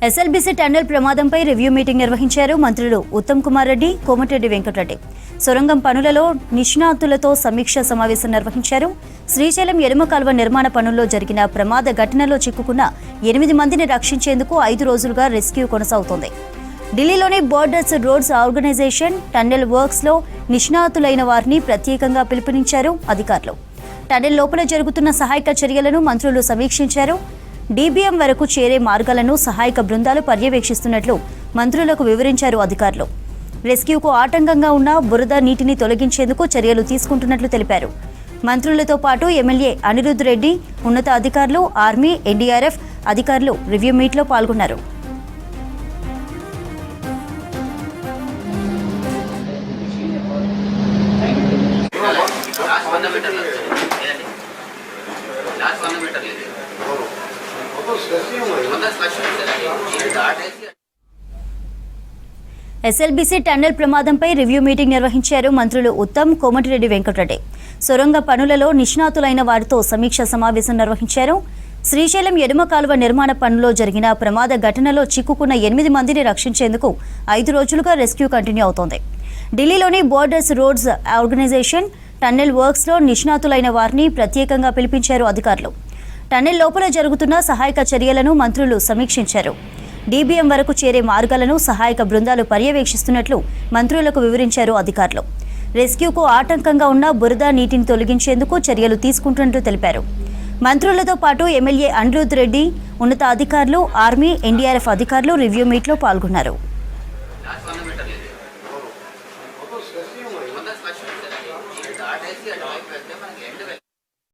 SLBC tunnel ప్రమాదంపై review meeting నిర్వహించారు మంత్రులు ఉత్తమ్ కుమార్ రెడ్డి, కోమటిరెడ్డి వెంకటరెడ్డి. సొరంగం పనులలో నిష్ణాతులతో సమీక్ష సమావేశం నిర్వహించారు. శ్రీశైలం ఎడమ కాల్వ నిర్మాణ పనుల్లో జరిగిన ప్రమాద ఘటనలో చిక్కుకున్న 8 మందిని రక్షించేందుకు 5 రోజులుగా రెస్క్యూ కొనసాగుతోంది. ఢిల్లీలోని borders roads organisation tunnel works లో నిష్ణాతులైన వారిని ప్రత్యేకంగా పిలుపునిచ్చారు అధికారులు. టన్నెల్ లోపల జరుగుతున్న సహాయక చర్యలను మంత్రులు సమీక్షించారు. డీబీఎం వరకు చేరే మార్గాలను సహాయక బృందాలు పర్యవేక్షిస్తున్నట్లు మంత్రులకు వివరించారు అధికారులు. రెస్క్యూకు ఆటంకంగా ఉన్న బురద నీటిని తొలగించేందుకు చర్యలు తీసుకుంటున్నట్లు తెలిపారు. మంత్రులతో పాటు ఎమ్మెల్యే అనిరుద్ రెడ్డి, ఉన్నత అధికారులు, ఆర్మీ, ఎన్డీఆర్ఎఫ్ అధికారులు రివ్యూ మీట్లో పాల్గొన్నారు. ఎస్ఎల్బీసీ టన్నెల్ ప్రమాదంపై రివ్యూ మీటింగ్ నిర్వహించారు మంత్రులు ఉత్తమ్, కోమటిరెడ్డి వెంకటరెడ్డి. సొరంగ పనులలో నిష్ణాతులైన వారితో సమీక్ష సమావేశం నిర్వహించారు. శ్రీశైలం ఎడమ కాలువ నిర్మాణ పనుల్లో జరిగిన ప్రమాద ఘటనలో చిక్కుకున్న 8 మందిని రక్షించేందుకు 5 రోజులుగా రెస్క్యూ కంటిన్యూ అవుతోంది. ఢిల్లీలోని borders roads organisation tunnel works లో నిష్ణాతులైన వారిని ప్రత్యేకంగా పిలిపించారు అధికారులు. టన్నెల్ లోపల జరుగుతున్న సహాయక చర్యలను మంత్రులు సమీక్షించారు. డీబీఎం వరకు చేరే మార్గాలను సహాయక బృందాలు పర్యవేక్షిస్తున్నట్లు మంత్రులకు వివరించారు అధికారులు. రెస్క్యూకు ఆటంకంగా ఉన్న బురద నీటిని తొలగించేందుకు చర్యలు తీసుకుంటున్నట్లు తెలిపారు. మంత్రులతో పాటు ఎమ్మెల్యే అనిరుద్ రెడ్డి, ఉన్నత అధికారులు, ఆర్మీ, ఎన్డీఆర్ఎఫ్ అధికారులు రివ్యూ మీట్లో పాల్గొన్నారు.